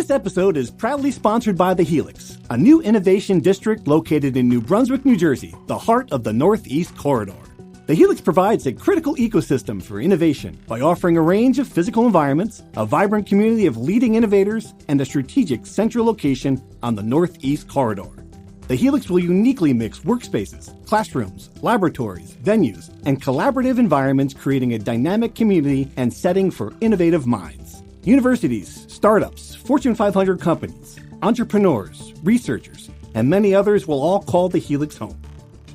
This episode is proudly sponsored by The Helix, a new innovation district located in New Brunswick, New Jersey, the heart of the Northeast Corridor. The Helix provides a critical ecosystem for innovation by offering a range of physical environments, a vibrant community of leading innovators, and a strategic central location on the Northeast Corridor. The Helix will uniquely mix workspaces, classrooms, laboratories, venues, and collaborative environments, creating a dynamic community and setting for innovative minds. Universities, startups, Fortune 500 companies, entrepreneurs, researchers, and many others will all call the Helix home.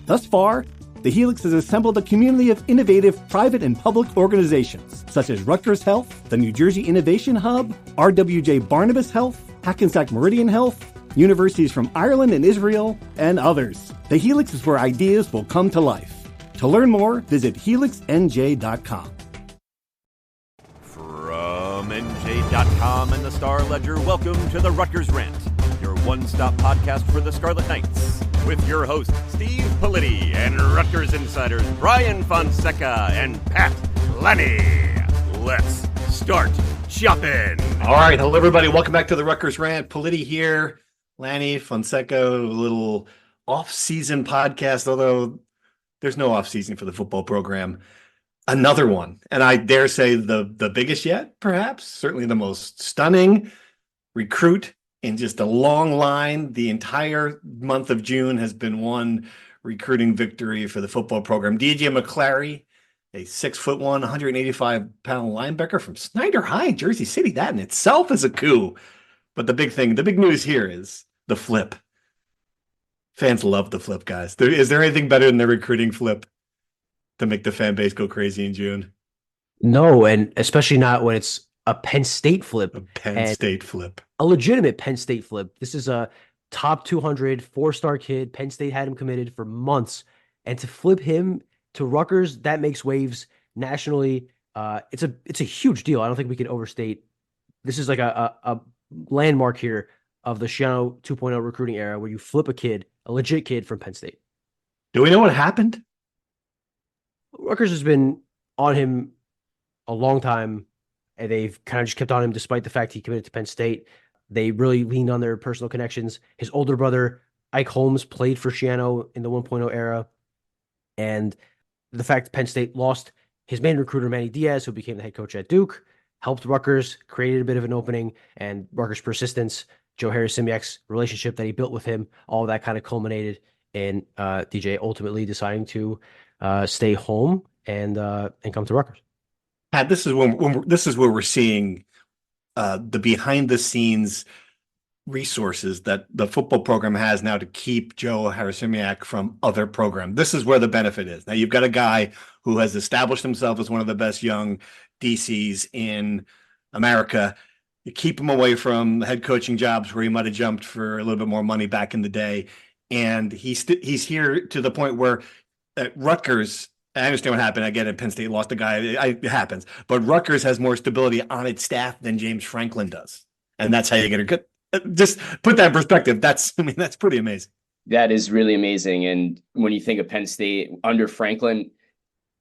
Thus far, the Helix has assembled a community of innovative private and public organizations, such as Rutgers Health, the New Jersey Innovation Hub, RWJ Barnabas Health, Hackensack Meridian Health, universities from Ireland and Israel, and others. The Helix is where ideas will come to life. To learn more, visit helixnj.com. From NJ.com and the Star Ledger, welcome to the Rutgers Rant, your one-stop podcast for the Scarlet Knights, with your hosts Steve Politi and Rutgers insiders Brian Fonseca and Pat Lenny. Let's start chopping. All right, hello everybody. Welcome back to the Rutgers Rant. Politi here, Lanny, Fonseca, a little off-season podcast, although there's no off-season for the football program. Another one, and I dare say the biggest yet, perhaps, certainly the most stunning recruit in just a long line. The entire month of June has been one recruiting victory for the football program. DJ McClary, a 6'1", 185-pound linebacker from Snyder High, Jersey City. That in itself is a coup. But the big news here is the flip. Fans love the flip, guys. Is there anything better than the recruiting flip to make the fan base go crazy in June? No, and especially not when it's a Penn State flip. A legitimate Penn State flip. This is a top 200 four-star kid. Penn State had him committed for months. And to flip him to Rutgers, that makes waves nationally. It's a huge deal. I don't think we can overstate. This is like a landmark here of the Shiano 2.0 recruiting era where you flip a legit kid from Penn State. Do we know what happened? Rutgers has been on him a long time, and they've kind of just kept on him despite the fact he committed to Penn State. They really leaned on their personal connections. His older brother, Ike Holmes, played for Shiano in the 1.0 era, and the fact that Penn State lost his main recruiter, Manny Diaz, who became the head coach at Duke, helped Rutgers, created a bit of an opening, and Rutgers' persistence, Joe Harris-Simiak's relationship that he built with him, all of that kind of culminated in DJ ultimately deciding to stay home and come to Rutgers. Pat, this is where we're seeing the behind the scenes resources that the football program has now to keep Joe Harris-Simiak from other programs. This is where the benefit is. Now you've got a guy who has established himself as one of the best young DCs in America. You keep him away from head coaching jobs where he might have jumped for a little bit more money back in the day, and he's here to the point where at Rutgers, I understand what happened. I get it. Penn State lost a guy. It happens. But Rutgers has more stability on its staff than James Franklin does. And that's how you get a good. Just put that in perspective. That's pretty amazing. That is really amazing. And when you think of Penn State under Franklin,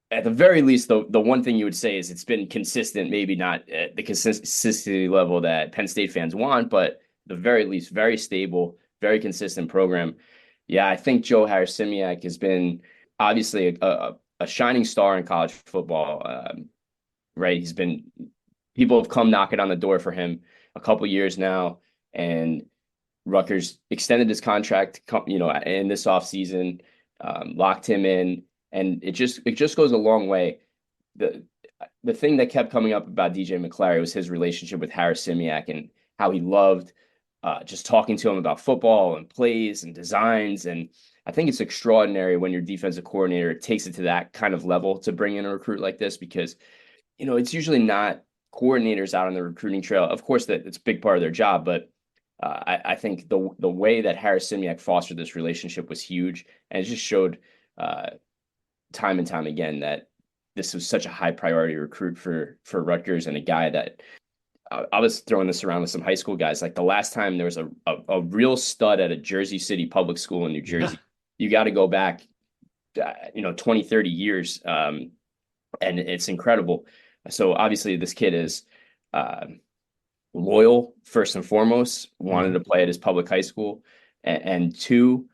at the very least, the one thing you would say is it's been consistent, maybe not at the consistency level that Penn State fans want, but at the very least, very stable, very consistent program. Yeah, I think Joe Harris-Simiak has been obviously a shining star in college football, right? People have come knocking on the door for him a couple years now, and Rutgers extended his contract, in this offseason, locked him in, and it just goes a long way. The thing that kept coming up about DJ McClary was his relationship with Harris-Simiak and how he loved just talking to him about football and plays and designs. And I think it's extraordinary when your defensive coordinator takes it to that kind of level to bring in a recruit like this, because, it's usually not coordinators out on the recruiting trail. Of course, it's a big part of their job, but I think the way that Harris-Simiak fostered this relationship was huge. And it just showed time and time again that this was such a high priority recruit for Rutgers, and a guy that I was throwing this around with some high school guys. Like the last time there was a real stud at a Jersey City public school in New Jersey, you got to go back, 20, 30 years. And it's incredible. So obviously this kid is loyal first and foremost, wanted to play at his public high school, and two,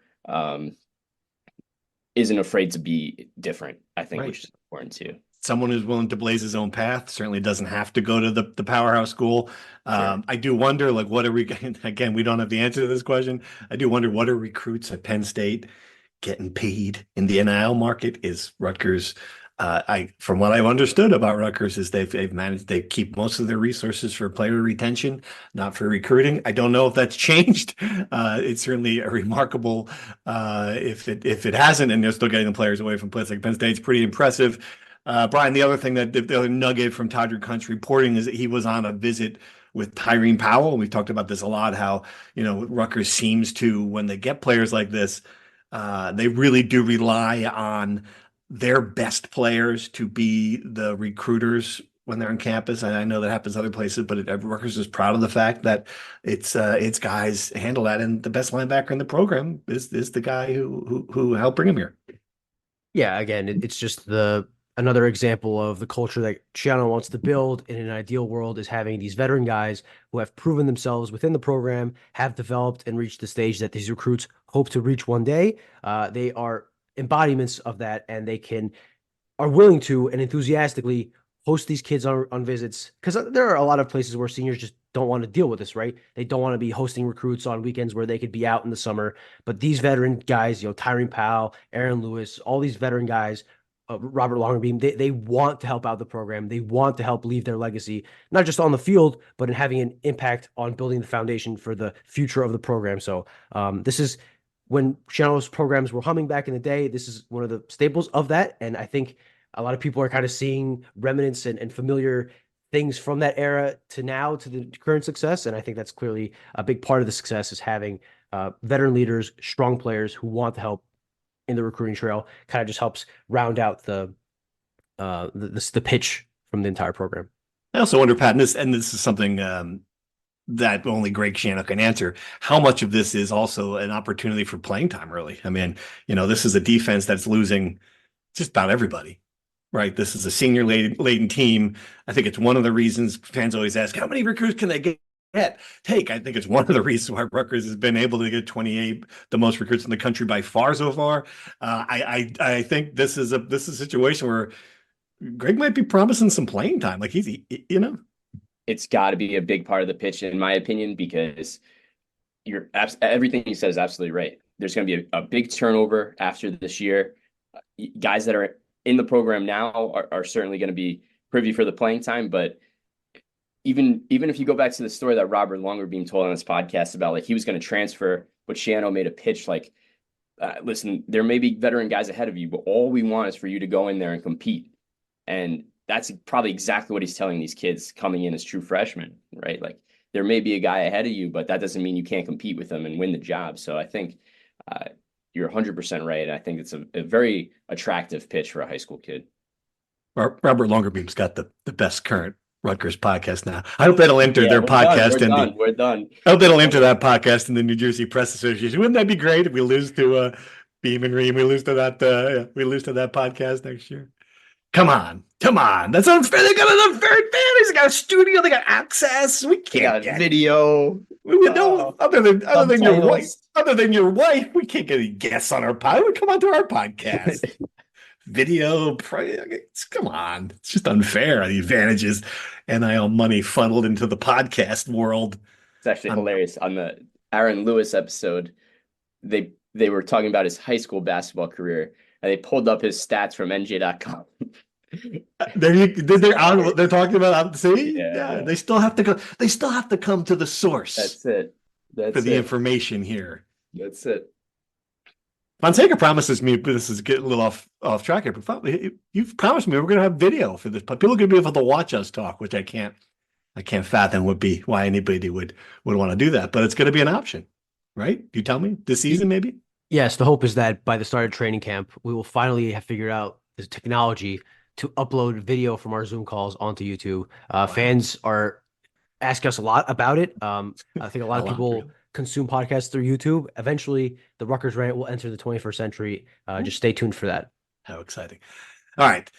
isn't afraid to be different, I think, which is important too. Someone who's willing to blaze his own path, certainly doesn't have to go to the powerhouse school. Sure. I do wonder, like, what are we, again, we don't have the answer to this question. I do wonder, what are recruits at Penn State getting paid in the NIL market? Is Rutgers, from what I've understood about Rutgers, is they keep most of their resources for player retention, not for recruiting. I don't know if that's changed. It's certainly a remarkable, if it hasn't, and they're still getting the players away from places like Penn State. It's pretty impressive. Brian, the other thing the other nugget from Todrick Hunt's reporting is that he was on a visit with Tyrene Powell. And we've talked about this a lot, how, Rutgers seems to, when they get players like this, they really do rely on their best players to be the recruiters when they're on campus. And I know that happens other places, but Rutgers is proud of the fact that its guys handle that. And the best linebacker in the program is the guy who helped bring him here. Yeah, again, it's just another example of the culture that Schiano wants to build in an ideal world, is having these veteran guys who have proven themselves within the program, have developed and reached the stage that these recruits hope to reach one day. They are embodiments of that, and they are willing to and enthusiastically host these kids on visits, because there are a lot of places where seniors just don't want to deal with this, right? They don't want to be hosting recruits on weekends where they could be out in the summer. But these veteran guys, Tyrene Powell, Aaron Lewis, all these veteran guys, Robert Longerbeam, they want to help out the program. They want to help leave their legacy, not just on the field, but in having an impact on building the foundation for the future of the program. So this is, when Schiano's programs were humming back in the day, this is one of the staples of that. And I think a lot of people are kind of seeing remnants and familiar things from that era to now to the current success. And I think that's clearly a big part of the success, is having veteran leaders, strong players who want to help in the recruiting trail. Kind of just helps round out the pitch from the entire program. I also wonder, Pat, and this is something that only Greg Schiano can answer, how much of this is also an opportunity for playing time early? I mean, this is a defense that's losing just about everybody, right? This is a senior laden team. I think it's one of the reasons fans always ask, how many recruits can they get? I think it's one of the reasons why Rutgers has been able to get 28, the most recruits in the country by far so far. I think this is a situation where Greg might be promising some playing time. Like it's got to be a big part of the pitch, in my opinion, because everything you said is absolutely right. There's going to be a big turnover after this year. Guys that are in the program now are certainly going to be privy for the playing time, but even if you go back to the story that Robert Longerbeam told on this podcast about, like, he was going to transfer, but Schiano made a pitch like, listen, there may be veteran guys ahead of you, but all we want is for you to go in there and compete. And that's probably exactly what he's telling these kids coming in as true freshmen, right? Like, there may be a guy ahead of you, but that doesn't mean you can't compete with them and win the job. So I think you're 100% right. I think it's a very attractive pitch for a high school kid. Robert Longerbeam's got the best current Rutgers podcast now. I hope that'll enter their podcast. We're done. I hope that'll enter that podcast in the New Jersey Press Association. Wouldn't that be great if we lose to Beam and Ream? We lose to that podcast next year. Come on. That's unfair. They got an unfair advantage. They got a studio. They got access. We can't get video. Other than your wife, we can't get any guests on our podcast. Come on to our podcast. Video, come on. It's just unfair. The advantages, NIL money funneled into the podcast world. It's actually hilarious. On the Aaron Lewis episode, they were talking about his high school basketball career, and they pulled up his stats from NJ.com. They're talking about, see? Yeah. They still have to go. They still have to come to the source. That's it. For the information here. That's it. Fonseca promises me, but this is getting a little off track here, but you've promised me we're going to have video for this. But people are going to be able to watch us talk, which I can't fathom would be why anybody would want to do that. But it's going to be an option, right? You tell me this season, maybe? Yes. The hope is that by the start of training camp, we will finally have figured out the technology to upload video from our Zoom calls onto YouTube. Fans are asking us a lot about it. I think a lot of people consume podcasts through YouTube. Eventually, the Rutgers Rant will enter the 21st century. Just stay tuned for that. How exciting. All right.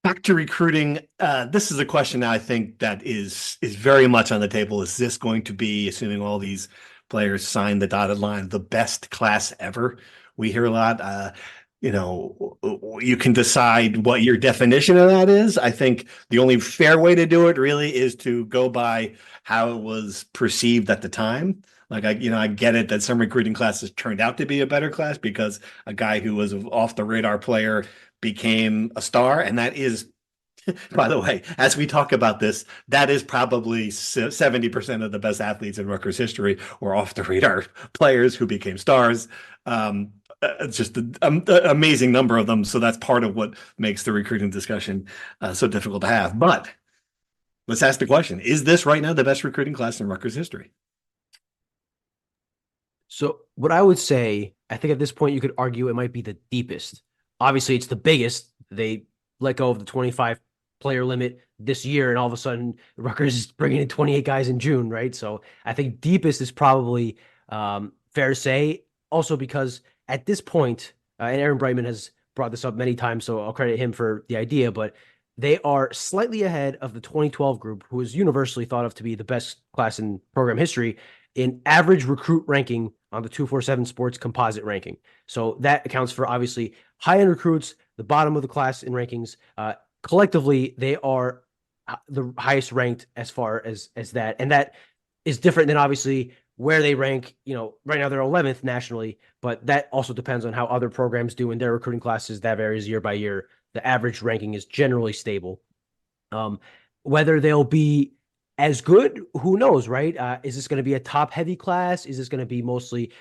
Back to recruiting. This is a question I think that is very much on the table. Is this going to be, assuming all these players sign the dotted line, the best class ever? We hear a lot. You can decide what your definition of that is. I think the only fair way to do it really is to go by how it was perceived at the time. Like I get it that some recruiting classes turned out to be a better class because a guy who was an off the radar player became a star. And that is, by the way, as we talk about this, that is probably 70% of the best athletes in Rutgers history were off the radar players who became stars. It's just an amazing number of them. So that's part of what makes the recruiting discussion so difficult to have. But let's ask the question, is this right now the best recruiting class in Rutgers history? So what I would say, I think at this point you could argue it might be the deepest. Obviously, it's the biggest. They let go of the 25 player limit this year, and all of a sudden, Rutgers is bringing in 28 guys in June, right? So I think deepest is probably fair to say. Also, because at this point, and Aaron Brightman has brought this up many times, so I'll credit him for the idea, but they are slightly ahead of the 2012 group, who is universally thought of to be the best class in program history in average recruit ranking on the 247 Sports composite ranking. So that accounts for obviously high-end recruits, the bottom of the class in rankings. Collectively, they are the highest ranked as far as that. And that is different than obviously where they rank. Right now they're 11th nationally, but that also depends on how other programs do in their recruiting classes. That varies year by year. The average ranking is generally stable. Whether they'll be as good, who knows, right? Is this going to be a top-heavy class? Is this going to be mostly,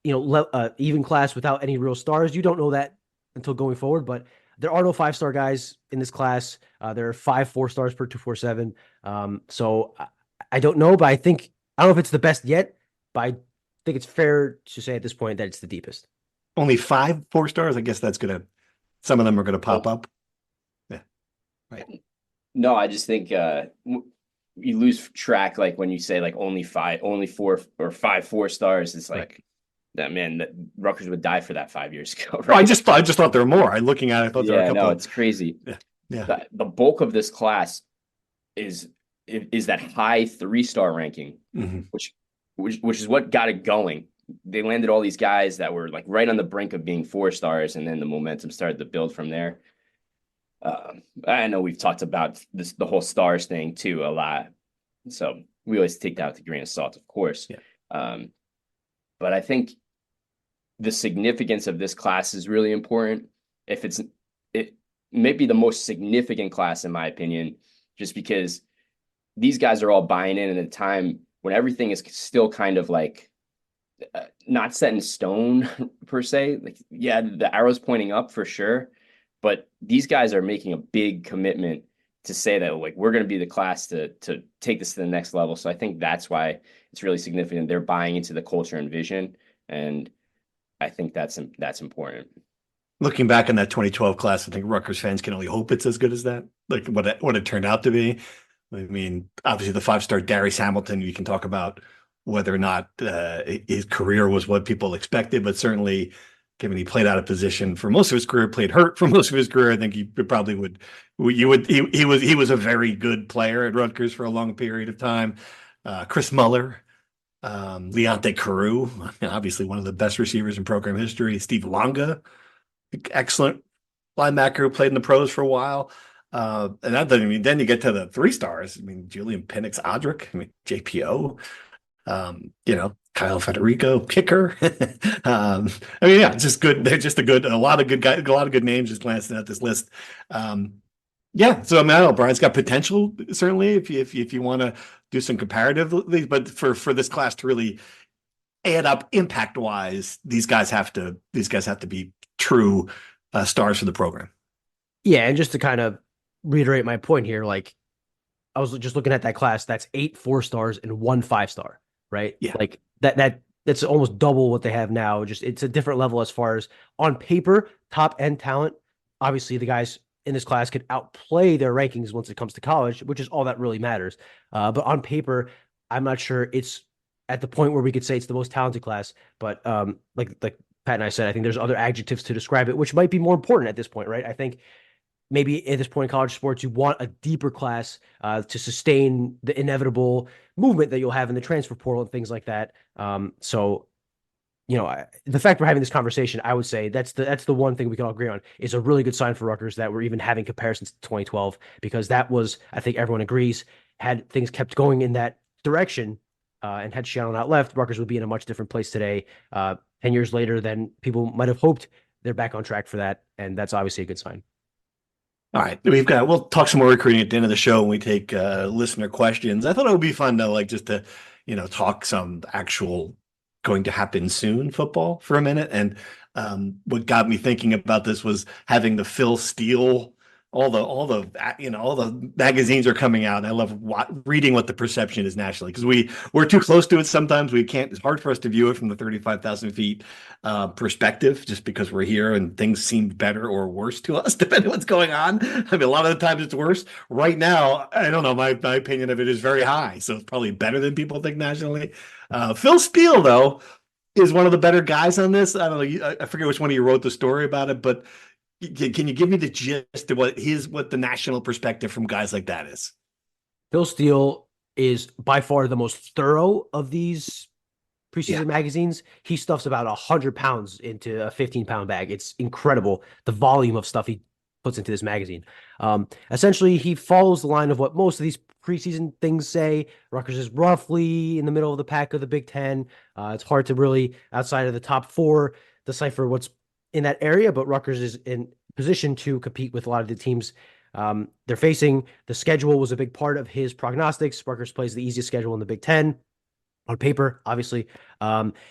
even class without any real stars? You don't know that until going forward, but there are no 5-star guys in this class. There are 5 4-stars per 247. So I don't know, but I don't know if it's the best yet, but I think it's fair to say at this point that it's the deepest. Only 5 4-stars? I guess some of them are going to pop up. Yeah. Right. No, I just think you lose track, like when you say like only 4 or 5 4-stars. It's like right. That man, that Rutgers would die for that 5 years ago. Right? Well, I just thought there were more. Looking at it, I thought there were a couple. No, it's crazy. Yeah. The bulk of this class is that high 3-star ranking, mm-hmm. which is what got it going. They landed all these guys that were like right on the brink of being 4-stars, and then the momentum started to build from there. I know we've talked about the whole stars thing too a lot, so we always take that with a grain of salt, of course. Yeah. But I think the significance of this class is really important. It may be the most significant class in my opinion, just because these guys are all buying in at a time when everything is still kind of like not set in stone per se. Like, yeah, the arrow's pointing up for sure, but these guys are making a big commitment to say that like we're going to be the class to take this to the next level. So I think that's why it's really significant. They're buying into the culture and vision, and I think that's important. Looking back on that 2012 class, I think Rutgers fans can only hope it's as good as that, like what it turned out to be. I mean, obviously the 5-star Darius Hamilton, you can talk about whether or not his career was what people expected, but certainly given he played out of position for most of his career, played hurt for most of his career, I think he probably would. He was a very good player at Rutgers for a long period of time. Chris Muller, Leonte Carew, obviously one of the best receivers in program history. Steve Longa, excellent linebacker who played in the pros for a while. And that doesn't mean then you get to the 3-stars. I mean, Julian Penix Odrick, JPO, Kyle Federico, kicker. Just good. They're just a lot of good guys, a lot of good names just glancing at this list. So I mean, I don't know, Brian's got potential, certainly, if you want to do some comparatively, but for this class to really add up impact wise, these guys have to be true stars for the program. Yeah, and just to kind of reiterate my point here, like I was just looking at that class, that's 8 4-stars and 1 5-star, right? Yeah. Like that's almost double what they have now. Just it's a different level as far as on paper, top end talent. Obviously, the guys in this class could outplay their rankings once it comes to college, which is all that really matters. But on paper, I'm not sure it's at the point where we could say it's the most talented class. But like Pat and I said, I think there's other adjectives to describe it, which might be more important at this point, right? I think maybe at this point in college sports, you want a deeper class to sustain the inevitable movement that you'll have in the transfer portal and things like that. So, the fact we're having this conversation, I would say that's the one thing we can all agree on is a really good sign for Rutgers that we're even having comparisons to 2012, because that was, I think everyone agrees, had things kept going in that direction, and had Shannon not left, Rutgers would be in a much different place today, 10 years later than people might have hoped. They're back on track for that, and that's obviously a good sign. All right, we'll talk some more recruiting at the end of the show when we take listener questions. I thought it would be fun to just to talk some actual going to happen soon football for a minute. And what got me thinking about this was having the Phil Steele. All the magazines are coming out, and I love reading what the perception is nationally, because we're too close to it sometimes. We can't. It's hard for us to view it from the 35,000 feet perspective, just because we're here and things seem better or worse to us depending on what's going on. I mean, a lot of the times it's worse. Right now, I don't know. My opinion of it is very high, so it's probably better than people think nationally. Phil Steele, though, is one of the better guys on this. I don't know. I forget which one of you wrote the story about it, but can you give me the gist of what the national perspective from guys like that is? Phil Steele is by far the most thorough of these preseason magazines. He stuffs about 100 pounds into a 15-pound bag. It's incredible, the volume of stuff he puts into this magazine. Essentially, he follows the line of what most of these preseason things say. Rutgers is roughly in the middle of the pack of the Big Ten. It's hard to really, outside of the top four, decipher what's in that area, but Rutgers is in position to compete with a lot of the teams they're facing. The schedule was a big part of his prognostics. Rutgers plays the easiest schedule in the Big Ten on paper, obviously.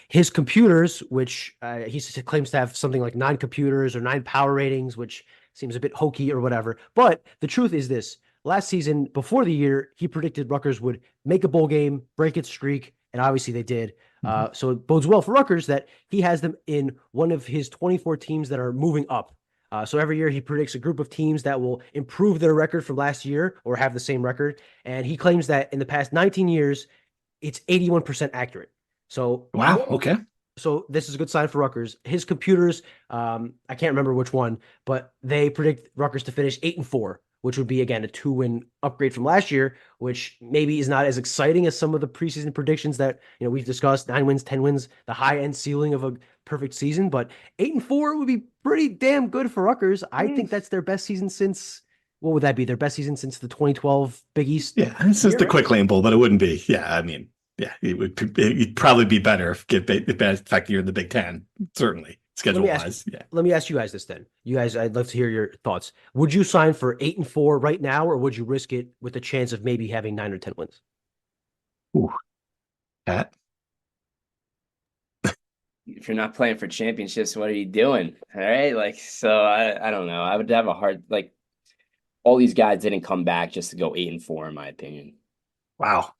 His computers, which he claims to have something like 9 computers or 9 power ratings, which seems a bit hokey or whatever. But the truth is this: last season, before the year, he predicted Rutgers would make a bowl game, break its streak, and obviously they did. So it bodes well for Rutgers that he has them in one of his 24 teams that are moving up. So every year he predicts a group of teams that will improve their record from last year or have the same record. And he claims that in the past 19 years, it's 81% accurate. So wow, okay. So this is a good sign for Rutgers. His computers, I can't remember which one, but they predict Rutgers to finish 8-4, which would be, again, a 2-win upgrade from last year, which maybe is not as exciting as some of the preseason predictions that we've discussed. 9 wins, 10 wins, the high end ceiling of a perfect season. But 8-4 would be pretty damn good for Rutgers. I think that's their best season since, what would that be? Their best season since the 2012 Big East? Yeah, since the Quick Lane Bowl, but it wouldn't be. Yeah, I mean, yeah, it'd probably be better if the fact you're in the Big Ten, certainly. Schedule-wise, yeah. Let me ask you guys this then. You guys, I'd love to hear your thoughts. Would you sign for 8-4 right now, or would you risk it with the chance of maybe having 9 or 10 wins? Ooh, Pat? If you're not playing for championships, what are you doing? All right, I don't know. I would have a hard all these guys didn't come back just to go 8-4, in my opinion. Wow.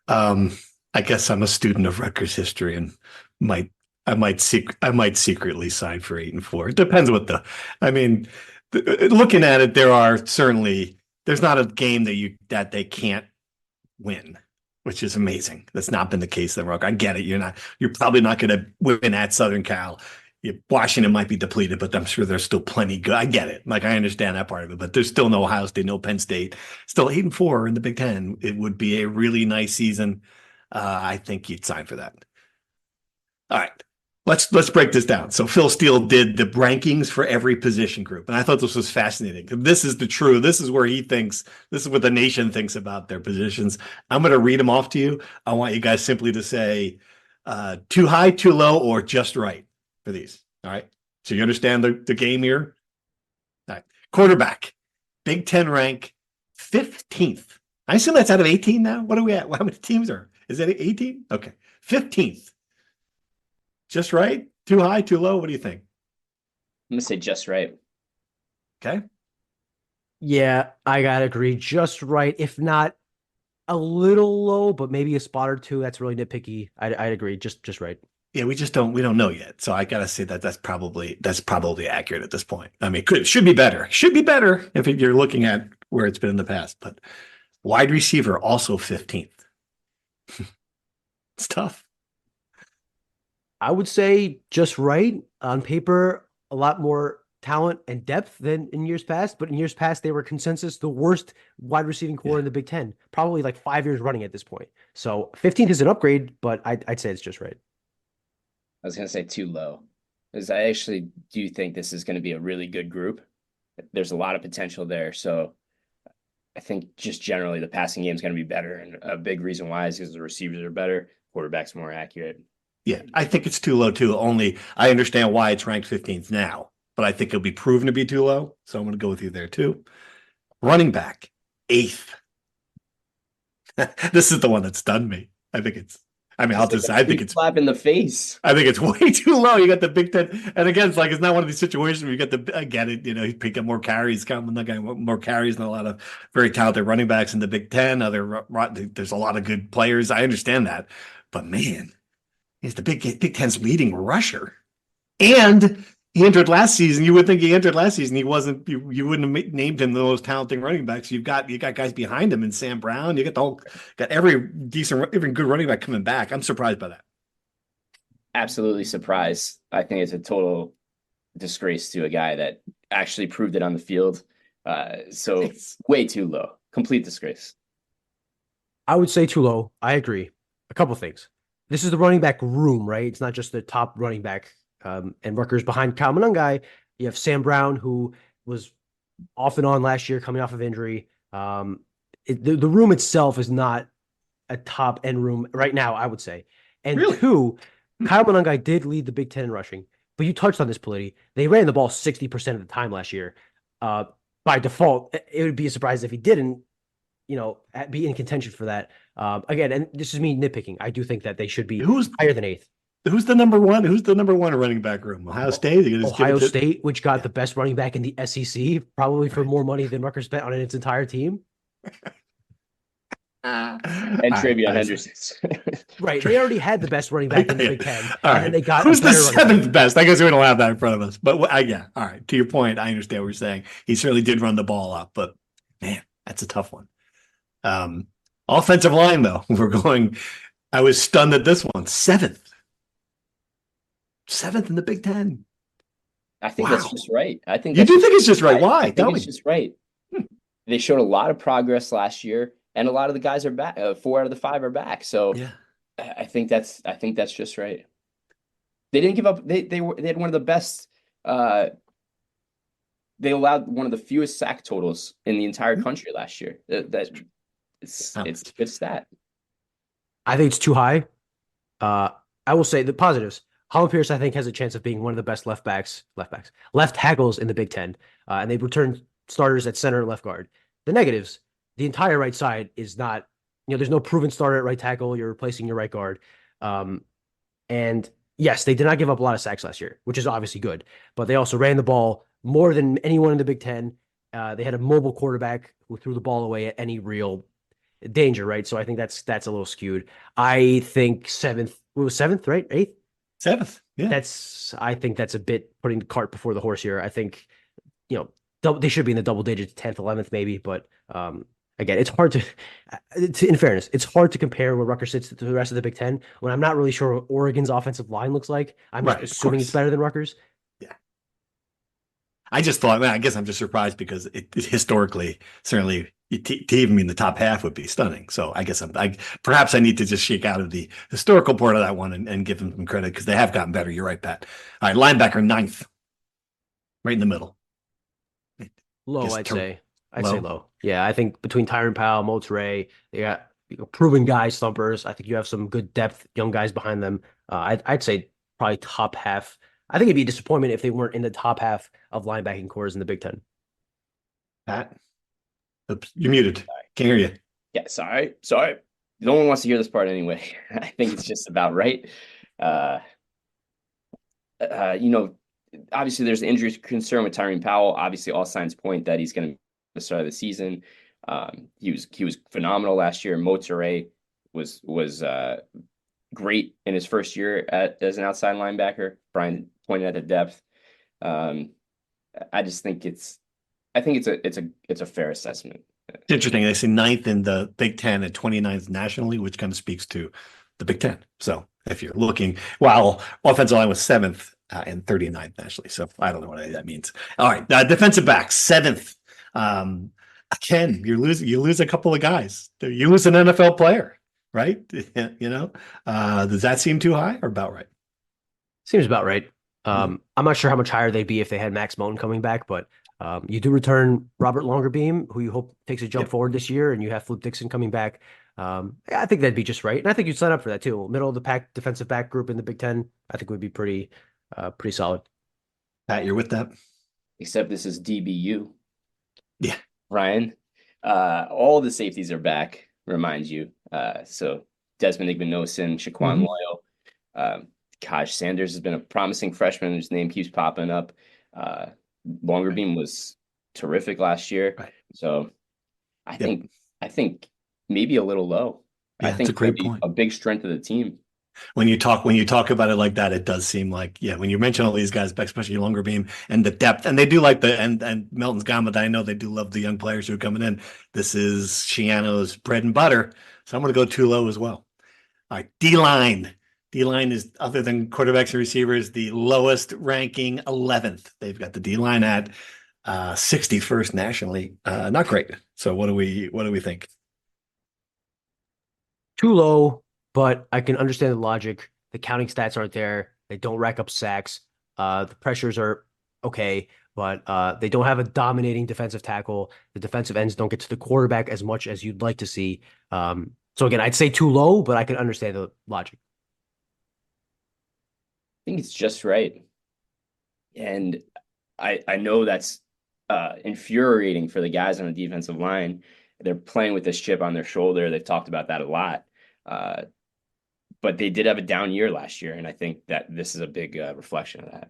I guess I'm a student of Rutgers history and I might secretly sign for 8-4. It depends looking at it, there's not a game that they can't win, which is amazing. That's not been the case in Rutgers. I get it. You're probably not going to win at Southern Cal. Washington might be depleted, but I'm sure there's still plenty good. I get it. I understand that part of it, but there's still no Ohio State, no Penn State. Still 8-4 in the Big Ten. It would be a really nice season. I think you'd sign for that. All right. Let's break this down. So Phil Steele did the rankings for every position group, and I thought this was fascinating. This is where he thinks, this is what the nation thinks about their positions. I'm going to read them off to you. I want you guys simply to say too high, too low, or just right for these. All right. So you understand the game here? All right. Quarterback, Big Ten rank 15th. I assume that's out of 18 now. What are we at? How many teams is that 18? Okay. 15th. Just right? Too high, too low? What do you think? I'm going to say just right. Okay. Yeah, I got to agree. Just right. If not a little low, but maybe a spot or two. That's really nitpicky. I'd agree. Just right. Yeah, we don't know yet. So I got to say that's probably accurate at this point. I mean, should be better. Should be better if you're looking at where it's been in the past. But wide receiver, also 15th. It's tough. I would say just right. On paper, a lot more talent and depth than in years past, but in years past, they were consensus the worst wide receiving core in the Big Ten, probably like 5 years running at this point. So 15th is an upgrade, but I'd say it's just right. I was going to say too low, because I actually do think this is going to be a really good group. There's a lot of potential there. So I think just generally the passing game is going to be better. And a big reason why is because the receivers are better, quarterback's more accurate. Yeah, I think it's too low too. Only I understand why it's ranked 15th now, but I think it'll be proven to be too low. So I'm going to go with you there too. Running back, 8th. This is the one that stunned me. I think it's slap in the face. I think it's way too low. You got the Big Ten, and again, it's not one of these situations where you get I get it. He picked up more carries, more carries than a lot of very talented running backs in the Big Ten. There's a lot of good players. I understand that, but man, he's the Big Ten's leading rusher, and he entered last season. You would think he entered last season. He wasn't. You wouldn't have named him the most talented running backs. You got guys behind him in Sam Brown. You got every good running back coming back. I'm surprised by that. Absolutely surprised. I think it's a total disgrace to a guy that actually proved it on the field. So it's way too low. Complete disgrace. I would say too low. I agree. A couple things. This is the running back room, right? It's not just the top running back. And Rutgers behind Kyle Monangai, you have Sam Brown, who was off and on last year, coming off of injury. The room itself is not a top end room right now, I would say. And really? 2, Kyle Monangai did lead the Big Ten in rushing, but you touched on this, Politi. They ran the ball 60% of the time last year. By default, it would be a surprise if he didn't, be in contention for that. Again, and this is me nitpicking. I do think that they should be higher than 8th. Who's the number one? Who's the number one running back room? Ohio State? Ohio State, which got the best running back in the SEC, probably for more money than Rutgers spent on its entire team. And Travion Henderson. Right. They already had the best running back in the Big Ten. And then they got who's the 7th best? I guess we don't have that in front of us. But yeah, all right. To your point, I understand what you're saying. He certainly did run the ball up, but man, that's a tough one. Offensive line, though, I was stunned at this one. 7th in the Big Ten. I think that's just right. I think you do think it's just right. Why? I think it's just right. They showed a lot of progress last year, and a lot of the guys are back. 4 out of the 5 are back. So yeah. I think that's just right. They didn't give up. They had one of the best. They allowed one of the fewest sack totals in the entire country last year. It's a good stat. I think it's too high. I will say the positives. Holland Pierce, I think, has a chance of being one of the best left tackles in the Big Ten. And they've returned starters at center and left guard. The negatives, the entire right side is not, there's no proven starter at right tackle. You're replacing your right guard. And yes, they did not give up a lot of sacks last year, which is obviously good. But they also ran the ball more than anyone in the Big Ten. They had a mobile quarterback who threw the ball away at any real danger, right? So I think that's a little skewed. I think 7th, it was 7th, right? 8th? 7th, yeah. I think that's a bit putting the cart before the horse here. I think, they should be in the double digits, 10th, 11th, maybe. But again, it's hard in fairness, it's hard to compare where Rutgers sits to the rest of the Big Ten when I'm not really sure what Oregon's offensive line looks like. I'm just assuming it's better than Rutgers. Yeah. I just thought, I guess I'm just surprised because it historically, certainly, to even be in the top half would be stunning. So I guess perhaps I need to just shake out of the historical part of that one and give them some credit because they have gotten better. You're right, Pat. All right, linebacker 9th, right in the middle. Low, I'd say low. Yeah, I think between Tyron Powell, Moultrie, they got proven guys, thumpers. I think you have some good depth, young guys behind them. I'd say probably top half. I think it'd be a disappointment if they weren't in the top half of linebacking cores in the Big Ten. Pat? Oops, you're muted. Sorry. Can't hear you. Yeah, sorry. No one wants to hear this part anyway. I think it's just about right. Obviously there's injury concern with Tyron Powell. Obviously, all signs point that he's going to the start of the season. He was phenomenal last year. Moultrie was great in his first year as an outside linebacker. Brian pointed at the depth. I just think it's a fair assessment. It's interesting. They say 9th in the Big Ten and 29th nationally, which kind of speaks to the Big Ten. So if you're looking, while offensive line was 7th, and 39th nationally. So I don't know what that means. All right, defensive backs, 7th. Again, you lose a couple of guys. You lose an NFL player, right? Does that seem too high or about right? Seems about right. I'm not sure how much higher they'd be if they had Max Moten coming back, but you do return Robert Longerbeam, who you hope takes a jump forward this year, and you have Flip Dixon coming back. I think that'd be just right, and I think you'd sign up for that too. Middle of the pack defensive back group in the Big Ten, I think would be pretty solid. Pat, you're with that? Except this is DBU. Yeah. Ryan, all the safeties are back, remind you. So Desmond Igbinosun, Shaquan Loyal, Kaj Sanders has been a promising freshman. His name keeps popping up. Longerbeam was terrific last year. Right. So I think maybe a little low. Yeah, I think it's a great point. A big strength of the team. When you talk about it like that, it does seem like, when you mention all these guys, especially Longerbeam and the depth, and they do like and Melton's gone, but I know they do love the young players who are coming in. This is Schiano's bread and butter. So I'm going to go too low as well. All right, D-line. D-line is, other than quarterbacks and receivers, the lowest ranking 11th. They've got the D-line at 61st nationally. Not great. So what do we think? Too low, but I can understand the logic. The counting stats aren't there. They don't rack up sacks. The pressures are okay, but they don't have a dominating defensive tackle. The defensive ends don't get to the quarterback as much as you'd like to see. So again, I'd say too low, but I can understand the logic. I think it's just right. And I know that's infuriating for the guys on the defensive line. They're playing with this chip on their shoulder. They've talked about that a lot. But they did have a down year last year, and I think that this is a big reflection of that.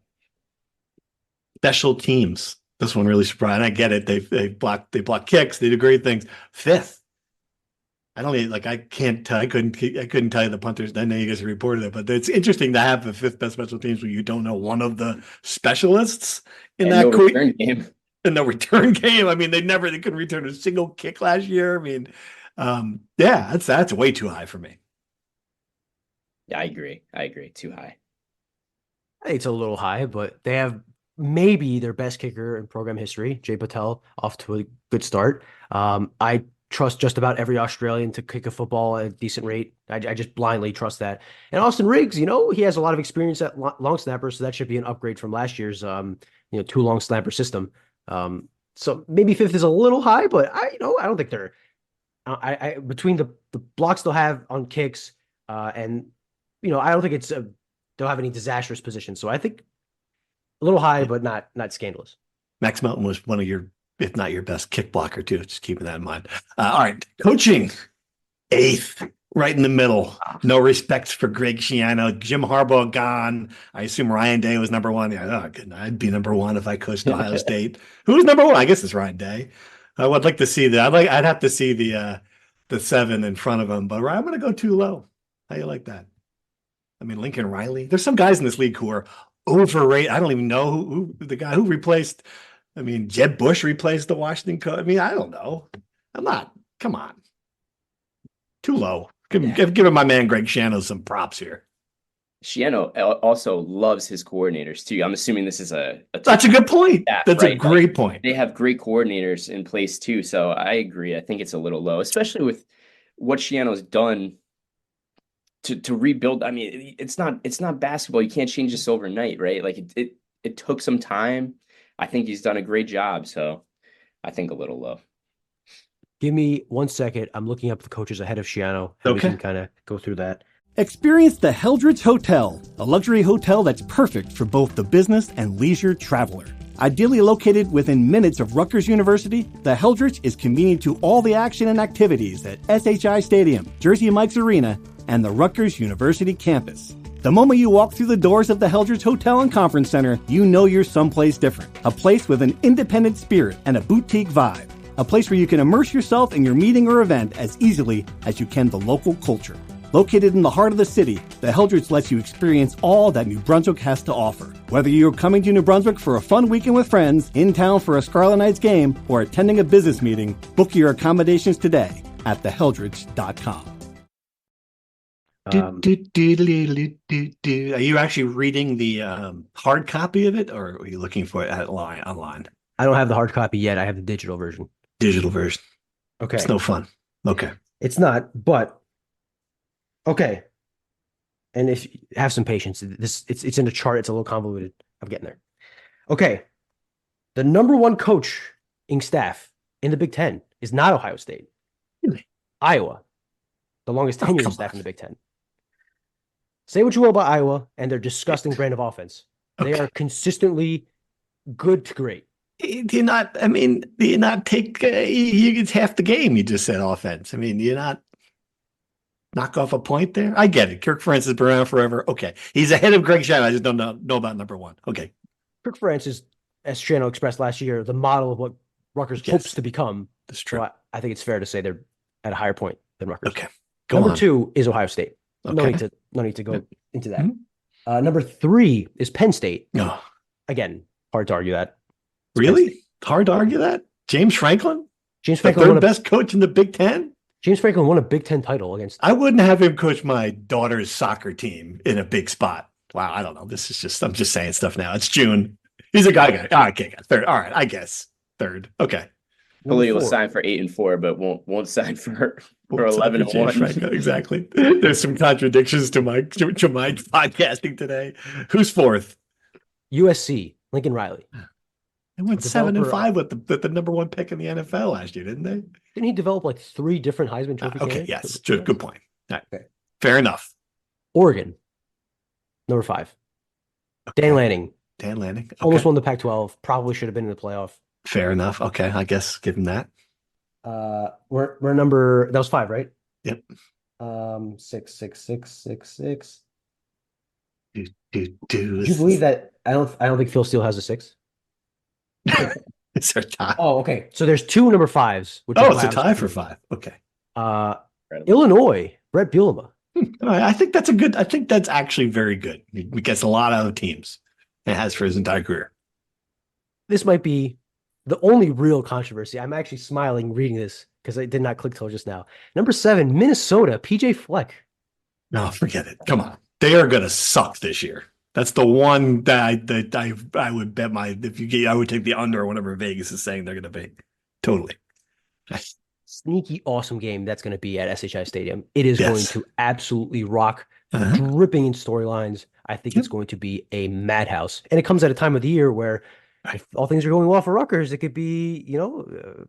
Special teams. This one really surprised. And I get it. They block kicks. They do great things. 5th. I couldn't tell you the punters. I know you guys reported it, but it's interesting to have the 5th best special teams when you don't know one of the specialists in that return game. In the return game. I mean, they couldn't return a single kick last year. I mean, that's way too high for me. Yeah, I agree. Too high. I think it's a little high, but they have maybe their best kicker in program history, Jay Patel, off to a good start. I trust just about every Australian to kick a football at a decent rate. I just blindly trust that. And Austin Riggs, he has a lot of experience at long snapper, so that should be an upgrade from last year's, 2 long snapper system. So maybe 5th is a little high, but I don't think they're. I between the blocks they'll have on kicks, and I don't think it's they'll have any disastrous positions. So I think a little high, but not scandalous. Max Melton was one of your, if not your best kick blocker too. Just keeping that in mind. All right, coaching, 8th, right in the middle. No respect for Greg Schiano. Jim Harbaugh gone. I assume Ryan Day was number 1. Yeah, I'd be number 1 if I coached Ohio State. Who was number 1? I guess it's Ryan Day. I would like to see that. I'd have to see the 7 in front of him, but I'm going to go too low. How you like that? I mean, Lincoln Riley. There's some guys in this league who are overrated. I don't even know who the guy who replaced. I mean, Jeb Bush replaced the Washington coach. I mean, I don't know. Come on. Too low. Give my man Greg Schiano some props here. Schiano also loves his coordinators too. I'm assuming this is that's a good point. Staff, that's right? A great point. They have great coordinators in place too. So I agree. I think it's a little low, especially with what Schiano's done to rebuild. I mean, it's not basketball. You can't change this overnight, right? Like it took some time. I think he's done a great job. So I think a little low. Give me 1 second. I'm looking up the coaches ahead of Schiano. We can kind of go through that. Experience the Heldrich Hotel, a luxury hotel that's perfect for both the business and leisure traveler. Ideally located within minutes of Rutgers University, the Heldrich is convenient to all the action and activities at SHI Stadium, Jersey Mike's Arena, and the Rutgers University campus. The moment you walk through the doors of the Heldrich Hotel and Conference Center, you know you're someplace different. A place with an independent spirit and a boutique vibe. A place where you can immerse yourself in your meeting or event as easily as you can the local culture. Located in the heart of the city, the Heldrich lets you experience all that New Brunswick has to offer. Whether you're coming to New Brunswick for a fun weekend with friends, in town for a Scarlet Knights game, or attending a business meeting, book your accommodations today at theheldrich.com. Are you actually reading the hard copy of it, or are you looking for it online? I don't have the hard copy yet. I have the digital version. Digital version. Okay. It's no fun. Okay. It's not, but okay. And if you have some patience, it's in a chart. It's a little convoluted. I'm getting there. Okay. The number one coaching staff in the Big Ten is not Ohio State. Really? Iowa, the longest tenured staff in the Big Ten. Say what you will about Iowa and their disgusting brand of offense. They are consistently good to great. Do you not take it's half the game? You just said offense. I mean, do you not knock off a point there? I get it. Kirk Ferentz has been around forever. Okay. He's ahead of Greg Schiano. I just don't know about number one. Okay. Kirk Ferentz is, as Schiano expressed last year, the model of what Rutgers hopes to become. That's true. So I think it's fair to say they're at a higher point than Rutgers. Okay. Number two is Ohio State. Okay. No need to go into that. Mm-hmm. Number three is Penn State. No. Again, hard to argue that. Really? Hard to argue that? James Franklin? James Franklin, the third best coach in the Big Ten? James Franklin won a Big Ten title against. I wouldn't have him coach my daughter's soccer team in a big spot. Wow, I don't know. I'm just saying stuff now. It's June. He's a guy. Oh, okay, third. All right, I guess third. Okay. Hopefully will sign for 8-4, but won't sign for 11-1. Exactly. There's some contradictions to my podcasting today. Who's fourth? USC, Lincoln Riley. They went 7-5 with the number one pick in the NFL last year, didn't they? Didn't he develop like 3 different Heisman Trophy candidates? Yes. Good point. Right. Okay. Fair enough. Oregon, number 5. Okay. Dan Lanning. Okay. Almost won the Pac-12. Probably should have been in the playoff. Fair enough. Okay, I guess give him that. We're number. That was 5, right? Yep. 6. Do you believe that? I don't think Phil Steele has a 6. It's a tie. Oh, okay. So there's 2 number 5s. It's a tie for 5. Okay. Illinois, Brett Bielema. I think that's actually very good. He gets a lot out of teams. It has for his entire career. This might be the only real controversy. I'm actually smiling reading this because I did not click till just now. Number 7, Minnesota, PJ Fleck. No, forget it. Come on. They are going to suck this year. That's the one that I would bet I would take the under or whatever Vegas is saying they're going to be. Totally. Sneaky awesome game that's going to be at SHI Stadium. It is going to absolutely rock, dripping in storylines. I think it's going to be a madhouse. And it comes at a time of the year where if all things are going well for Rutgers, it could be,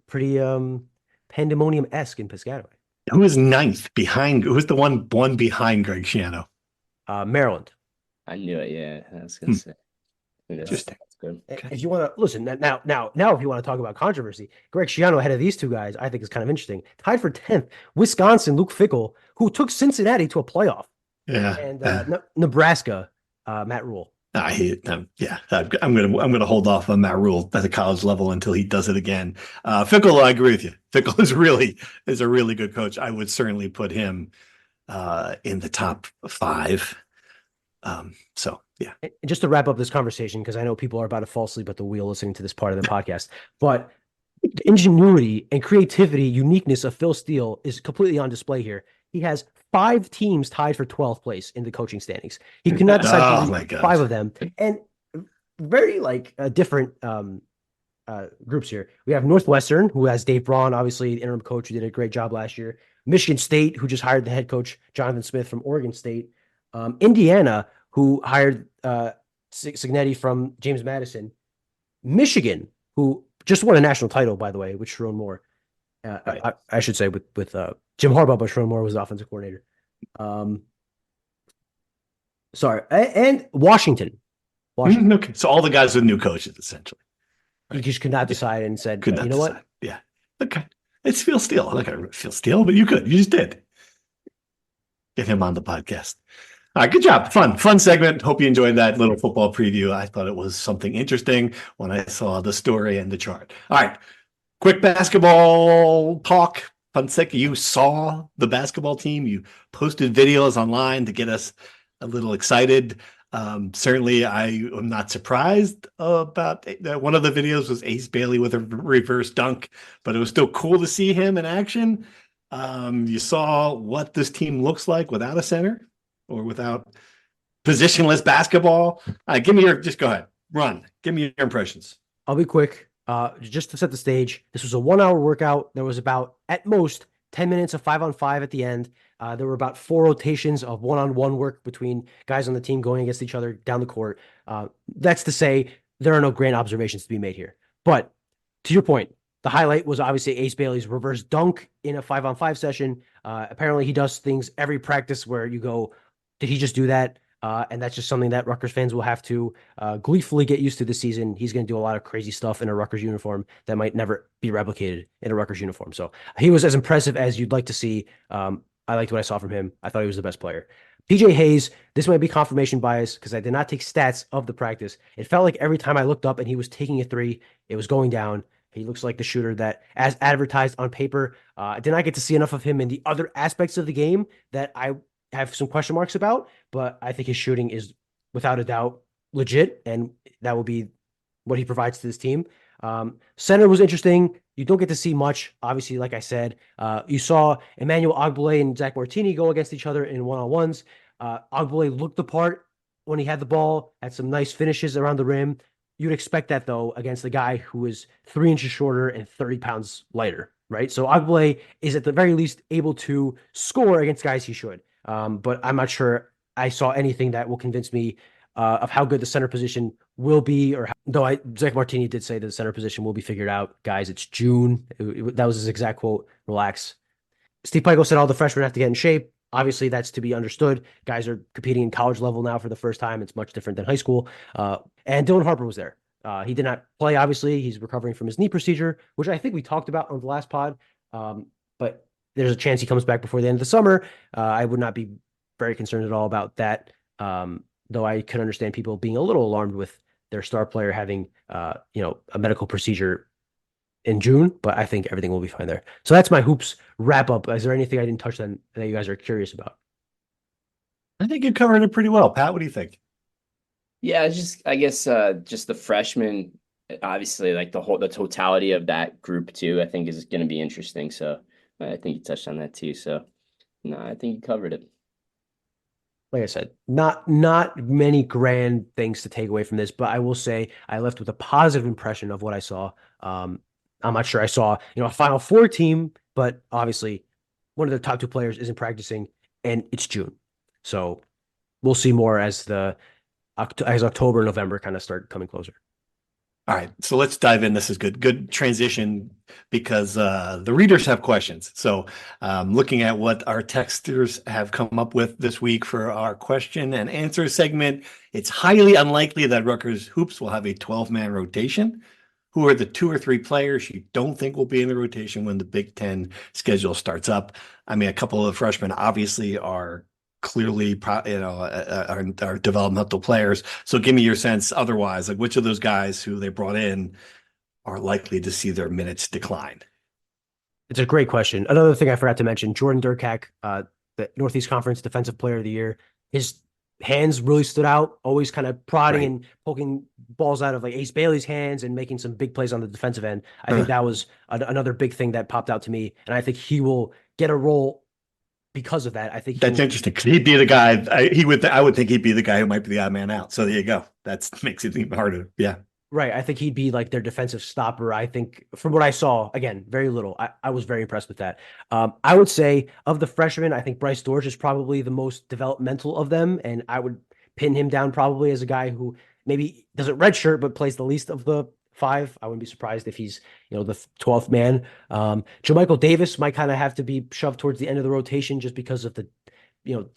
pretty pandemonium-esque in Piscataway. Who is 9th behind? Who's the one behind Greg Schiano? Maryland. I knew it. Yeah, I was going to say. Interesting. That's good. Okay. If you want to listen now, if you want to talk about controversy, Greg Schiano ahead of these 2 guys, I think is kind of interesting. Tied for 10th, Wisconsin, Luke Fickell, who took Cincinnati to a playoff. Yeah. And Nebraska, Matt Rule. I'm gonna hold off on Matt Rule at the college level until he does it again. Fickell, I agree with you. Fickell is a really good coach. I would certainly put him in the top 5. So yeah. And just to wrap up this conversation, because I know people are about to fall asleep at the wheel listening to this part of the podcast, but the ingenuity and creativity, uniqueness of Phil Steele is completely on display here. He has 5 teams tied for 12th place in the coaching standings. He cannot decide 5 of them, and very different groups here. We have Northwestern, who has Dave Braun, obviously the interim coach, who did a great job last year. Michigan State, who just hired the head coach Jonathan Smith from Oregon State. Indiana, who hired Cignetti from James Madison. Michigan, who just won a national title, by the way, with Sharon Moore. I should say with Jim Harbaugh, but Sharon Moore was the offensive coordinator. And Washington. Okay. So all the guys with new coaches, essentially. Right. You just could not decide and said, you know what? Yeah. Okay. It's Phil Steele. I'm not going to Phil Steele, but you could. You just did. Get him on the podcast. All right, good job. Fun segment. Hope you enjoyed that little football preview. I thought it was something interesting when I saw the story and the chart. All right, quick basketball talk. Fonseca, you saw the basketball team. You posted videos online to get us a little excited. Certainly, I am not surprised about that. One of the videos was Ace Bailey with a reverse dunk, but it was still cool to see him in action. You saw what this team looks like without a center or without positionless basketball. Just go ahead, run. Give me your impressions. I'll be quick. Just to set the stage, this was a 1 hour workout. There was about, at most, 10 minutes of 5-on-5 at the end. There were about 4 rotations of one-on-one work between guys on the team going against each other down the court. That's to say, there are no grand observations to be made here. But to your point, the highlight was obviously Ace Bailey's reverse dunk in a 5-on-5 session. Apparently, he does things every practice where you go, did he just do that? And that's just something that Rutgers fans will have to gleefully get used to this season. He's going to do a lot of crazy stuff in a Rutgers uniform that might never be replicated in a Rutgers uniform. So he was as impressive as you'd like to see. I liked what I saw from him. I thought he was the best player. PJ Hayes, this might be confirmation bias because I did not take stats of the practice. It felt like every time I looked up and he was taking a three, it was going down. He looks like the shooter that, as advertised on paper, I did not get to see enough of him in the other aspects of the game that I have some question marks about, but I think his shooting is without a doubt legit, and that will be what he provides to this team. Center was interesting. You don't get to see much, obviously, like I said. You saw Emmanuel Ogbole and Zach Martini go against each other in one-on-ones. Ogbole looked the part when he had the ball, had some nice finishes around the rim. You'd expect that, though, against the guy who is 3 inches shorter and 30 pounds lighter, right? So Ogbole is at the very least able to score against guys he should. But I'm not sure I saw anything that will convince me of how good the center position will be, though Zach Martini did say that the center position will be figured out. Guys, it's June. That was his exact quote. Relax. Steve Pikiell said all the freshmen have to get in shape. Obviously, that's to be understood. Guys are competing in college level now for the first time. It's much different than high school. And Dylan Harper was there. He did not play, obviously. He's recovering from his knee procedure, which I think we talked about on the last pod. But there's a chance he comes back before the end of the summer. I would not be very concerned at all about that. Though I could understand people being a little alarmed with their star player having, a medical procedure in June, but I think everything will be fine there. So that's my hoops wrap up. Is there anything I didn't touch on that you guys are curious about? I think you covered it pretty well. Pat, what do you think? Yeah, I guess just the freshmen, obviously, like the totality of that group too, I think is going to be interesting. So I think you touched on that too. So no, I think you covered it. Like I said, not many grand things to take away from this, but I will say I left with a positive impression of what I saw. I'm not sure I saw, a Final Four team, but obviously one of the top 2 players isn't practicing, and it's June. So we'll see more as October, November kind of start coming closer. All right, so let's dive in. This is good transition because the readers have questions. So looking at what our texters have come up with this week for our question and answer segment, it's highly unlikely that Rutgers Hoops will have a 12-man rotation. Who are the 2 or 3 players you don't think will be in the rotation when the Big Ten schedule starts up? I mean, a couple of freshmen obviously are clearly, are developmental players. So give me your sense otherwise, like which of those guys who they brought in are likely to see their minutes decline? It's a great question. Another thing I forgot to mention, Jordan Durkak, the Northeast Conference Defensive Player of the Year, his hands really stood out, always kind of prodding and poking balls out of like Ace Bailey's hands and making some big plays on the defensive end. I think that was another big thing that popped out to me. And I think he will get a role because of that. I think that's interesting because he'd be the guy. I would think he'd be the guy who might be the odd man out. So there you go. That makes it even harder. Yeah. Right. I think he'd be like their defensive stopper. I think from what I saw, again, very little. I was very impressed with that. I would say of the freshmen, I think Bryce Dorsch is probably the most developmental of them. And I would pin him down probably as a guy who maybe doesn't redshirt, but plays the least of the 5. I wouldn't be surprised if he's, the 12th man. JaMychal Davis might kind of have to be shoved towards the end of the rotation just because of the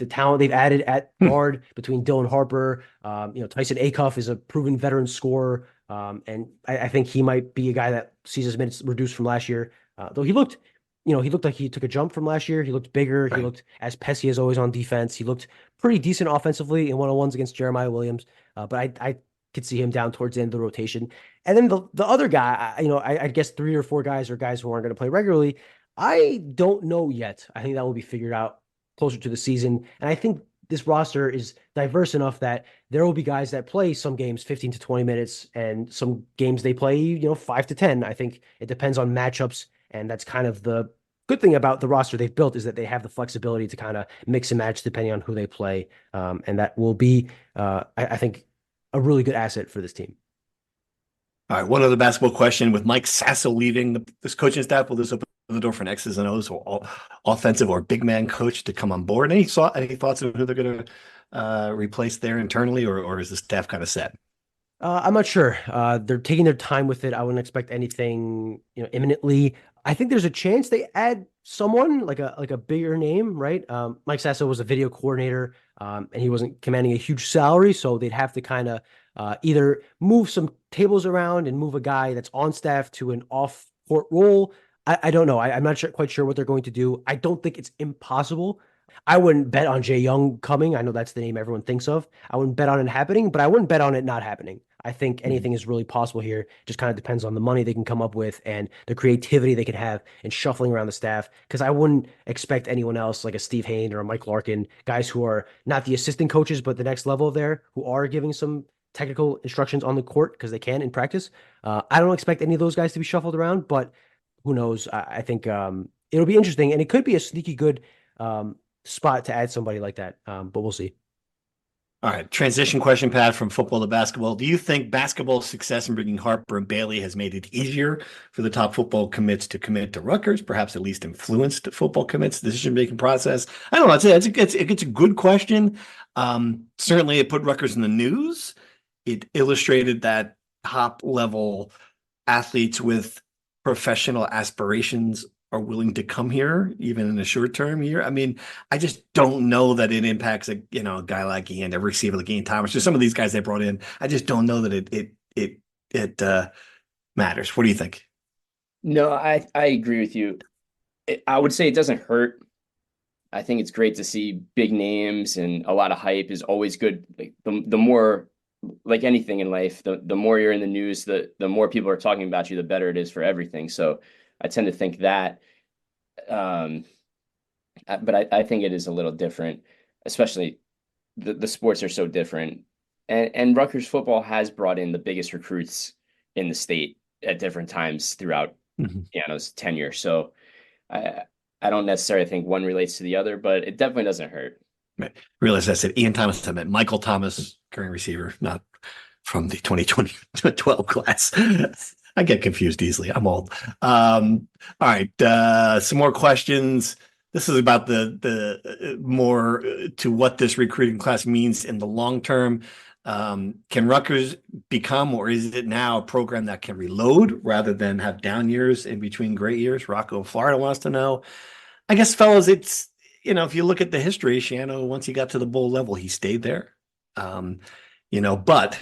talent they've added at guard between Dylan Harper. Tyson Acuff is a proven veteran scorer. And I think he might be a guy that sees his minutes reduced from last year. Though he looked like he took a jump from last year. He looked bigger. Right. He looked as pesky as always on defense. He looked pretty decent offensively in one-on-ones against Jeremiah Williams. But I could see him down towards the end of the rotation. And then the other guy, I guess 3 or 4 guys are guys who aren't going to play regularly. I don't know yet. I think that will be figured out closer to the season. And I think this roster is diverse enough that there will be guys that play some games 15 to 20 minutes and some games they play, 5 to 10. I think it depends on matchups. And that's kind of the good thing about the roster they've built is that they have the flexibility to kind of mix and match depending on who they play. And that will be, I think, a really good asset for this team. All right, one other basketball question. With Mike Sasso leaving this coaching staff, will this open the door for an X's and O's or offensive or big man coach to come on board? Any thoughts of who they're going to replace there internally, or is the staff kind of set? I'm not sure. They're taking their time with it. I wouldn't expect anything, imminently. I think there's a chance they add someone like a bigger name, right? Mike Sasso was a video coordinator, and he wasn't commanding a huge salary, so they'd have to kind of either move some tables around and move a guy that's on staff to an off-court role. I don't know. I'm not quite sure what they're going to do. I don't think it's impossible. I wouldn't bet on Jay Young coming. I know that's the name everyone thinks of. I wouldn't bet on it happening, but I wouldn't bet on it not happening. I think anything is really possible here. Just kind of depends on the money they can come up with and the creativity they can have in shuffling around the staff. Because I wouldn't expect anyone else like a Steve Hayne or a Mike Larkin, guys who are not the assistant coaches, but the next level there, who are giving some technical instructions on the court because they can in practice. I don't expect any of those guys to be shuffled around, but who knows? I think it'll be interesting, and it could be a sneaky good spot to add somebody like that, but we'll see. All right, transition question, Pat, from football to basketball. Do you think basketball success in bringing Harper and Bailey has made it easier for the top football commits to commit to Rutgers, perhaps at least influenced football commits decision-making process? I don't know. It's a good question. Certainly, it put Rutgers in the news. It illustrated that top-level athletes with professional aspirations are willing to come here, even in a short-term year. I mean, I just don't know that it impacts a guy like Ian, a receiver like Ian Thomas, or some of these guys they brought in. I just don't know that it matters. What do you think? No, I agree with you. I would say it doesn't hurt. I think it's great to see big names, and a lot of hype is always good. Like the more, like anything in life, the more you're in the news, the more people are talking about you, the better it is for everything. So I tend to think that, but I think it is a little different, especially the sports are so different. And Rutgers football has brought in the biggest recruits in the state at different times throughout Keanu's tenure. So I don't necessarily think one relates to the other, but it definitely doesn't hurt. Right. Realize I said Ian Thomas. I meant Michael Thomas, current receiver, not from the 2012 class. I get confused easily. I'm old. All right. Some more questions. This is about the more to what this recruiting class means in the long term. Can Rutgers become, or is it now, a program that can reload rather than have down years in between great years? Rocco, Florida wants to know. I guess, fellas, it's, if you look at the history, Shiano, once he got to the bowl level, he stayed there. But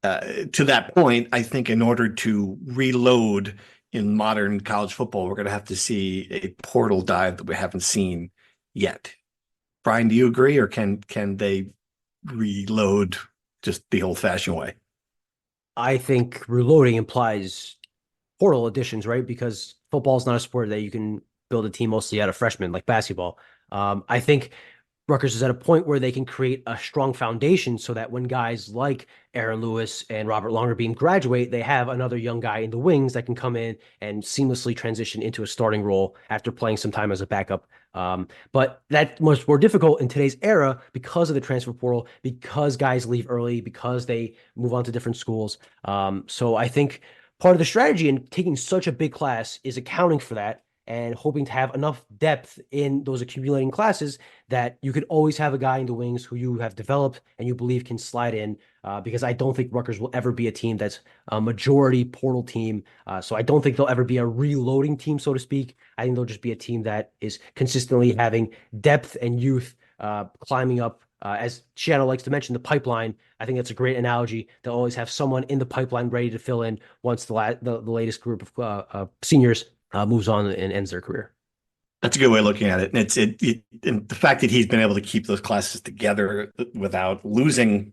to that point, I think in order to reload in modern college football, we're going to have to see a portal dive that we haven't seen yet. Brian, do you agree, or can they reload just the old-fashioned way? I think reloading implies portal additions, right? Because football is not a sport that you can build a team mostly out of freshmen like basketball. I think Rutgers is at a point where they can create a strong foundation so that when guys like Aaron Lewis and Robert Longerbeam graduate, they have another young guy in the wings that can come in and seamlessly transition into a starting role after playing some time as a backup. But that's much more difficult in today's era because of the transfer portal, because guys leave early, because they move on to different schools. So I think part of the strategy in taking such a big class is accounting for that and hoping to have enough depth in those accumulating classes that you could always have a guy in the wings who you have developed and you believe can slide in, because I don't think Rutgers will ever be a team that's a majority portal team. So I don't think they'll ever be a reloading team, so to speak. I think they'll just be a team that is consistently having depth and youth climbing up. As Shiano likes to mention, the pipeline. I think that's a great analogy. They'll always have someone in the pipeline ready to fill in once the latest group of seniors moves on and ends their career. That's a good way of looking at it. And and the fact that he's been able to keep those classes together without losing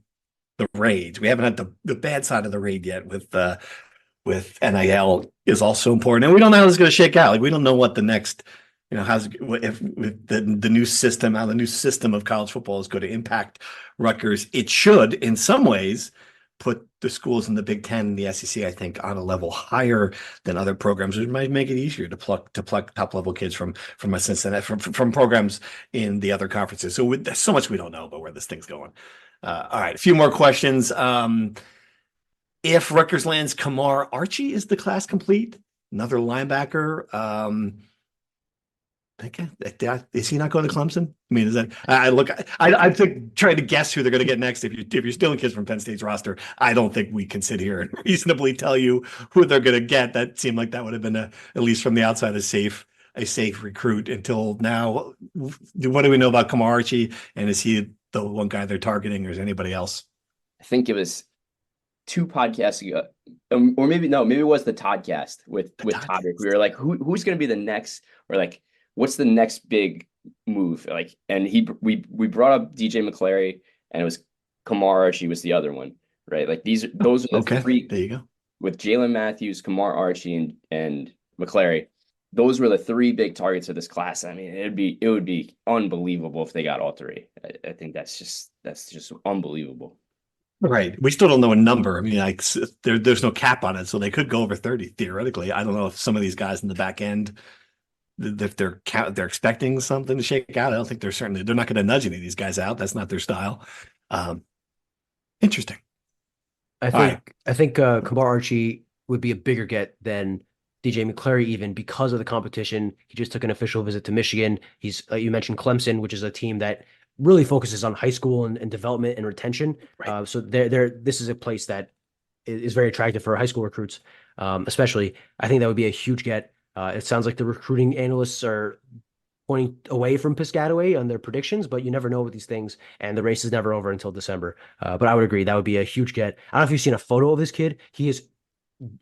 the raids. We haven't had the bad side of the raid yet with NIL is also important. And we don't know how this is going to shake out. Like, we don't know what the next, if the new system, how the new system of college football is going to impact Rutgers. It should, in some ways, put the schools in the Big Ten and the SEC, I think, on a level higher than other programs, which might make it easier to pluck top level kids from a Cincinnati from programs in the other conferences. So there's so much we don't know about where this thing's going. All right, a few more questions. If Rutgers lands Kamar Archie, is the class complete? Another linebacker. Is he not going to Clemson? I mean, is that I think trying to guess who they're going to get next. If you're stealing kids from Penn State's roster, I don't think we can sit here and reasonably tell you who they're going to get. That seemed like that would have been at least from the outside a safe recruit until now. What do we know about Kamar Archie? And is he the one guy they're targeting, or is anybody else? I think it was 2 podcasts ago, or maybe it was the Toddcast with Toddrick. We were like, who's going to be the next, or like, what's the next big move? Like, and we brought up DJ McClary, and it was Kamar Archie was the other one, right? Like those are the 3. There you go. With Jalen Matthews, Kamar Archie, and McClary, those were the 3 big targets of this class. I mean, it would be unbelievable if they got all 3. I think that's just unbelievable. Right. We still don't know a number. I mean, like there's no cap on it, so they could go over 30 theoretically. I don't know if some of these guys in the back end, if they're expecting something to shake out. I don't think they're not going to nudge any of these guys out. That's not their style. Interesting. I think Kamar Archie would be a bigger get than DJ McClary, even because of the competition. He just took an official visit to Michigan. He's you mentioned Clemson, which is a team that really focuses on high school and development and retention. Right. So this is a place that is very attractive for high school recruits, especially. I think that would be a huge get. It sounds like the recruiting analysts are pointing away from Piscataway on their predictions, but you never know with these things, and the race is never over until December. But I would agree that would be a huge get. I don't know if you've seen a photo of this kid. He is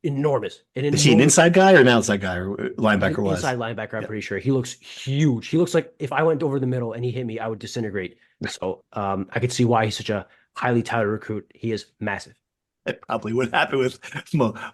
enormous. Is he an inside guy or an outside guy or linebacker? Inside linebacker, I'm pretty sure. He looks huge. He looks like if I went over the middle and he hit me, I would disintegrate. So I could see why he's such a highly touted recruit. He is massive. It probably would happen with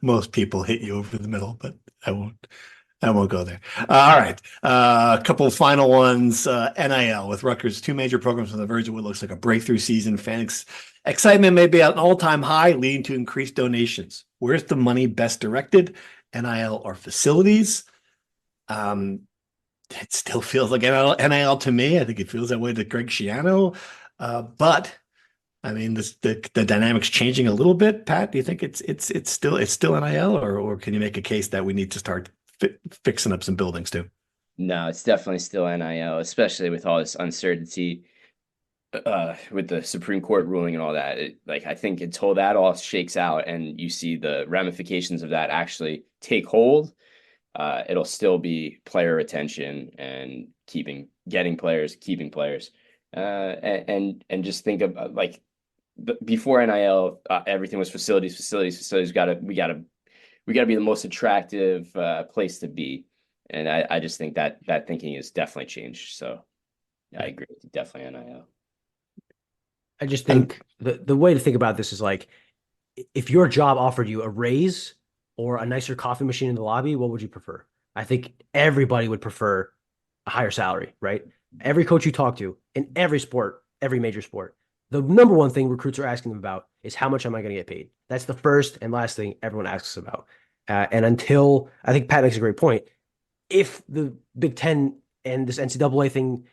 most people hit you over the middle, but I won't go there. All right. A couple of final ones. NIL with Rutgers, 2 major programs on the verge of what looks like a breakthrough season. Fans' excitement may be at an all-time high, leading to increased donations. Where's the money best directed? NIL or facilities? It still feels like NIL to me. I think it feels that way to Greg Schiano. But I mean, the dynamics changing a little bit. Pat, do you think it's still NIL, or can you make a case that we need to start fixing up some buildings too? No, it's definitely still NIL, especially with all this uncertainty with the Supreme Court ruling and all that. I think until that all shakes out and you see the ramifications of that actually take hold, it'll still be player retention and getting players, keeping players, and just think of before NIL, everything was facilities. We gotta be the most attractive place to be, and I just think that thinking has definitely changed. So I agree with you, definitely NIL. I just think the way to think about this is like, if your job offered you a raise or a nicer coffee machine in the lobby, what would you prefer? I think everybody would prefer a higher salary, right? Every coach you talk to in every sport, every major sport, the number one thing recruits are asking them about is how much am I going to get paid? That's the first and last thing everyone asks about. And until, I think Pat makes a great point, if the Big Ten and this NCAA thing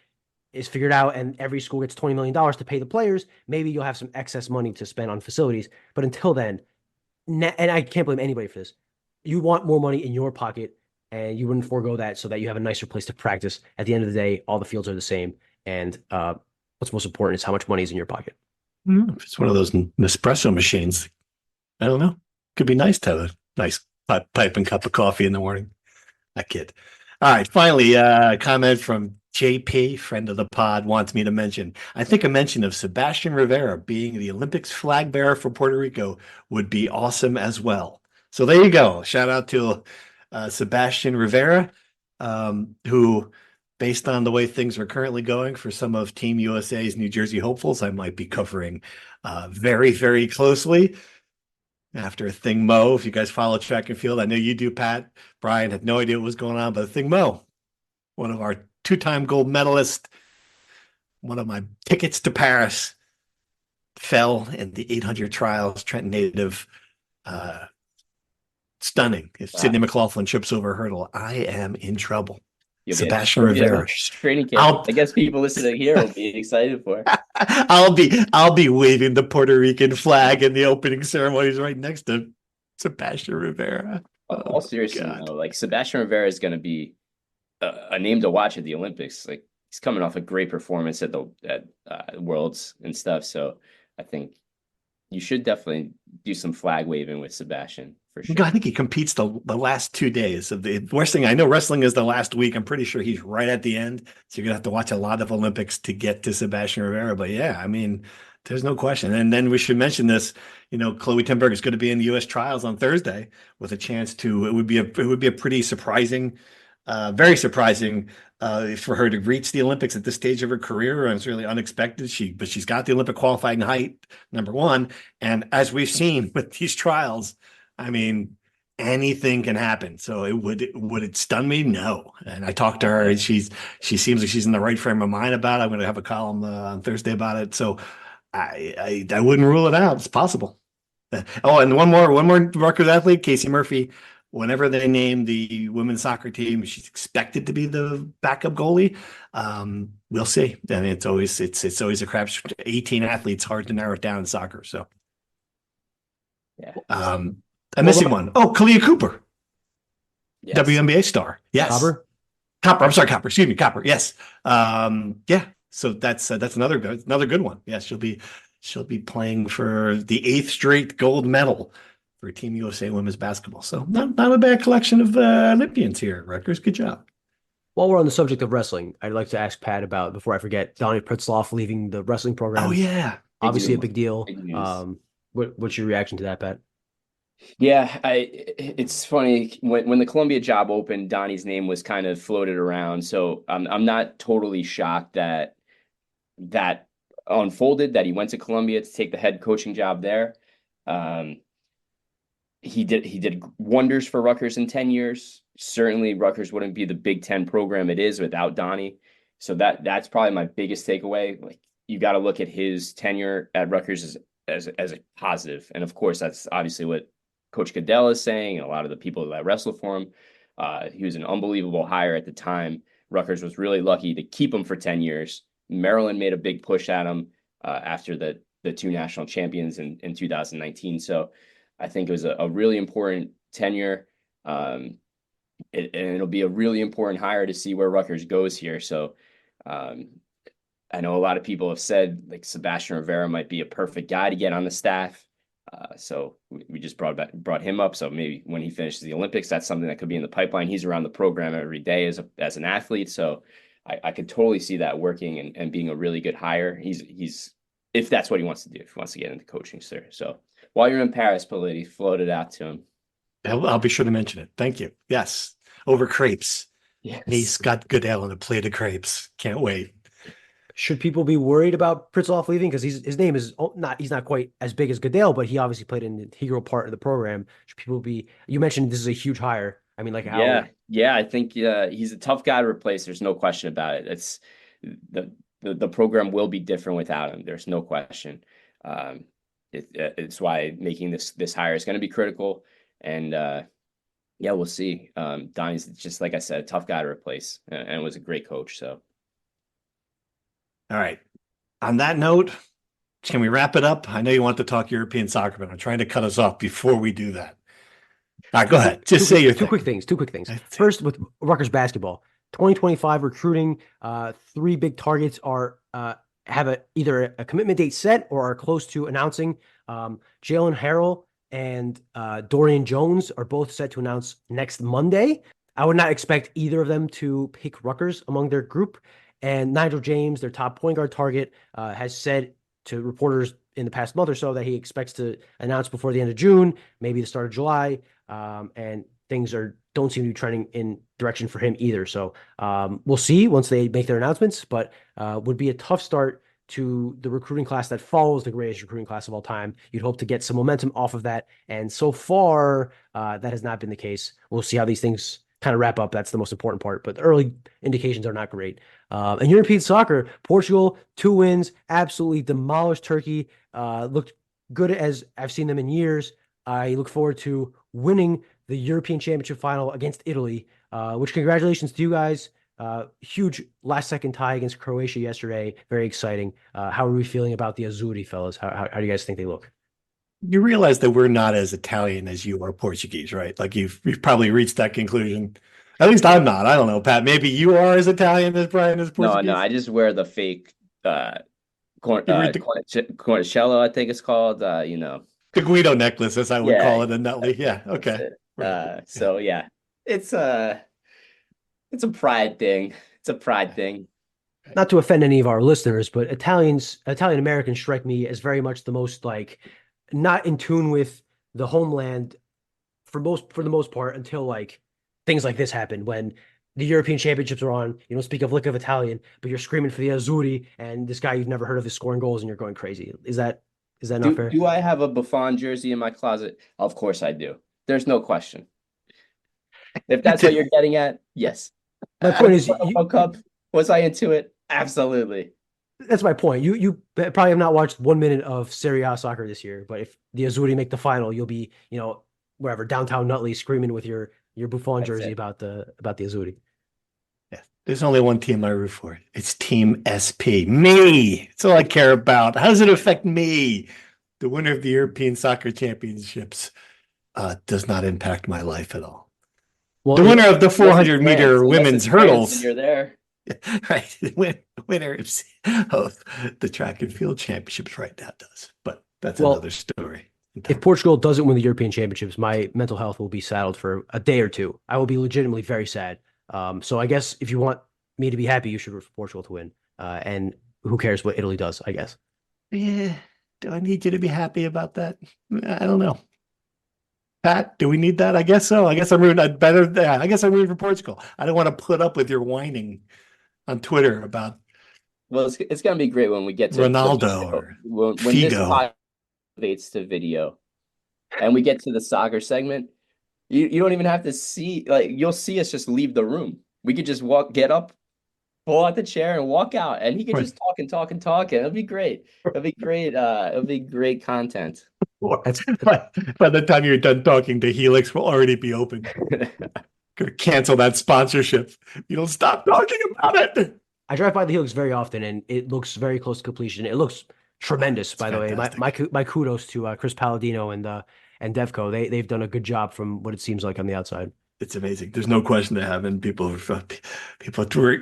is figured out and every school gets $20 million to pay the players, maybe you'll have some excess money to spend on facilities. But until then, and I can't blame anybody for this, you want more money in your pocket and you wouldn't forego that so that you have a nicer place to practice. At the end of the day, all the fields are the same. And what's most important is how much money is in your pocket. If it's one of those Nespresso machines, I don't know. Could be nice to have a nice pipe and cup of coffee in the morning. I kid. All right. Finally, a comment from JP, friend of the pod, wants me to mention. I think a mention of Sebastian Rivera being the Olympics flag bearer for Puerto Rico would be awesome as well. So there you go. Shout out to Sebastian Rivera, who, based on the way things are currently going for some of Team USA's New Jersey hopefuls, I might be covering very, very closely. After Thing Mo, if you guys follow track and field, I know you do, Pat. Brian had no idea what was going on, but Thing Mo, one of our 2-time gold medalists, one of my tickets to Paris, fell in the 800 trials. Trenton native, stunning. If Sidney McLaughlin trips over a hurdle, I am in trouble. Sebastian Rivera. Training camp. I guess people listening here will be excited for. I'll be waving the Puerto Rican flag in the opening ceremonies right next to Sebastian Rivera. All seriousness, though, like Sebastian Rivera is going to be a name to watch at the Olympics. Like he's coming off a great performance at Worlds and stuff. So I think you should definitely do some flag waving with Sebastian for sure. I think he competes the last 2 days of the wrestling. I know wrestling is the last week. I'm pretty sure he's right at the end. So you're gonna have to watch a lot of Olympics to get to Sebastian Rivera. But yeah, I mean, there's no question. And then we should mention this. Chloe Timberg is going to be in the U.S. trials on Thursday with a chance to. It would be a pretty surprising, very surprising for her to reach the Olympics at this stage of her career. And it's really unexpected. But she's got the Olympic qualifying height, number one. And as we've seen with these trials, I mean, anything can happen. So would it stun me? No. And I talked to her, and she seems like she's in the right frame of mind about it. I'm going to have a column on Thursday about it. So I wouldn't rule it out. It's possible. Oh, and one more Rutgers athlete, Casey Murphy. Whenever they name the women's soccer team, she's expected to be the backup goalie. We'll see. And it's always a crapshoot. 18 athletes, hard to narrow it down in soccer. So, yeah. I'm missing one. Oh, Kalia Cooper, yes. WNBA star. Yes, Copper. I'm sorry, Copper. Excuse me, Copper. Yes. Yeah. So that's another good one. Yes, she'll be playing for the 8th straight gold medal for Team USA women's basketball. So not a bad collection of Olympians here, Rutgers. Good job. While we're on the subject of wrestling, I'd like to ask Pat about, before I forget, Donnie Pritzloff leaving the wrestling program. Oh yeah, obviously a big deal. What's your reaction to that, Pat? Yeah, it's funny when the Columbia job opened, Donnie's name was kind of floated around. So I'm not totally shocked that unfolded, that he went to Columbia to take the head coaching job there. He did wonders for Rutgers in 10 years. Certainly Rutgers wouldn't be the Big Ten program it is without Donnie. So that's probably my biggest takeaway. Like, you got to look at his tenure at Rutgers as a positive. And of course, that's obviously what Coach Goodell is saying, and a lot of the people that wrestle for him. He was an unbelievable hire at the time. Rutgers was really lucky to keep him for 10 years. Maryland made a big push at him after the 2 national champions in 2019. So I think it was a really important tenure. And it'll be a really important hire to see where Rutgers goes here. So I know a lot of people have said like Sebastian Rivera might be a perfect guy to get on the staff. So we just brought him up. So maybe when he finishes the Olympics, that's something that could be in the pipeline. He's around the program every day as an athlete. So I could totally see that working and being a really good hire. He's if that's what he wants to do, if he wants to get into coaching, sir. So while you're in Paris, Politi, float it out to him. I'll be sure to mention it. Thank you. Yes. Over crepes. Yes. Nice got Goodell and a plate of crepes. Can't wait. Should people be worried about Pritzloff leaving? Because his name is he's not quite as big as Goodell, but he obviously played an integral part of the program. Should people be? You mentioned this is a huge hire. I mean, like how? Yeah. I think he's a tough guy to replace. There's no question about it. It's the program will be different without him. There's no question. It's why making this hire is going to be critical. And yeah, we'll see. Donnie's just, like I said, a tough guy to replace, and was a great coach. So. All right. On that note, can we wrap it up? I know you want to talk European soccer, but I'm trying to cut us off before we do that. All right, go ahead. Just say your two quick things. First, with Rutgers basketball, 2025 recruiting, 3 big targets are have either a commitment date set or are close to announcing. Jalen Harrell and Dorian Jones are both set to announce next Monday. I would not expect either of them to pick Rutgers among their group. And Nigel James, their top point guard target, has said to reporters in the past month or so that he expects to announce before the end of June, maybe the start of July. And things don't seem to be trending in direction for him either. So we'll see once they make their announcements, but would be a tough start to the recruiting class that follows the greatest recruiting class of all time. You'd hope to get some momentum off of that. And so far, that has not been the case. We'll see how these things kind of wrap up, that's the most important part. But the early indications are not great. And European soccer, Portugal, 2 wins, absolutely demolished Turkey. Looked good as I've seen them in years. I look forward to winning the European Championship final against Italy, which congratulations to you guys. Huge last-second tie against Croatia yesterday. Very exciting. How are we feeling about the Azzurri, fellas? How do you guys think they look? You realize that we're not as Italian as you are Portuguese, right? Like you've probably reached that conclusion. At least I'm not. I don't know, Pat. Maybe you are as Italian as Brian is Portuguese. No, I just wear the fake cornicello, I think it's called. The Guido necklace, as I would call it in Nutley. Yeah, okay. So yeah, it's a pride thing. It's a pride thing. Not to offend any of our listeners, but Italian Americans strike me as very much the most like not in tune with the homeland for the most part until like things like this happen when the European Championships are on. You don't speak a lick of Italian, but you're screaming for the Azzurri, and this guy you've never heard of is scoring goals, and you're going crazy. Is that not fair? Do I have a Buffon jersey in my closet? Of course I do. There's no question. If that's what you're getting at, yes. My point is, World Cup, was I into it? Absolutely. That's my point. You probably have not watched 1 minute of Serie A soccer this year, but if the Azzurri make the final, you'll be, wherever, downtown Nutley screaming with your Buffon jersey about the Azzurri. Yeah, there's only one team I root for. It's Team SP. Me. That's all I care about. How does it affect me? The winner of the European Soccer Championships does not impact my life at all. Well, the winner of the 400-meter women's hurdles. You're there. Right. Winner of the track and field championships right now does. But that's another story. If Portugal doesn't win the European Championships, my mental health will be saddled for a day or two. I will be legitimately very sad. So I guess if you want me to be happy, you should root for Portugal to win. And who cares what Italy does, I guess. Yeah. Do I need you to be happy about that? I don't know. Pat, do we need that? I guess so. I guess I'm rooting for Portugal. I don't want to put up with your whining on Twitter about. Well, it's going to be great when we get to Ronaldo or when this elevates to video, and we get to the soccer segment. You don't even have to see, like, you'll see us just leave the room. We could just get up, pull out the chair, and walk out, and he could just talk and talk, and it'll be great. It'll be great. It'll be great content. By the time you're done talking, the Helix will already be open. Gonna cancel that sponsorship. You don't stop talking about it. I drive by the Helix very often, and it looks very close to completion. It looks tremendous, by the way. My kudos to Chris Palladino and Devco. They've done a good job from what it seems like on the outside. It's amazing. There's no question they have, and people are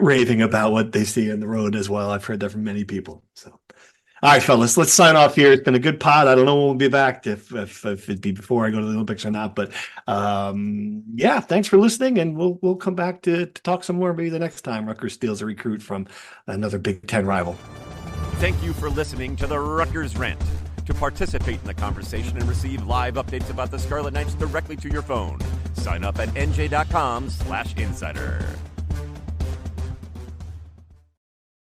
raving about what they see on the road as well. I've heard that from many people. So. All right, fellas, let's sign off here. It's been a good pod. I don't know when we'll be back, if it'd be before I go to the Olympics or not. But yeah, thanks for listening, and we'll come back to talk some more maybe the next time Rutgers steals a recruit from another Big Ten rival. Thank you for listening to the Rutgers Rant. To participate in the conversation and receive live updates about the Scarlet Knights directly to your phone, sign up at NJ.com/insider.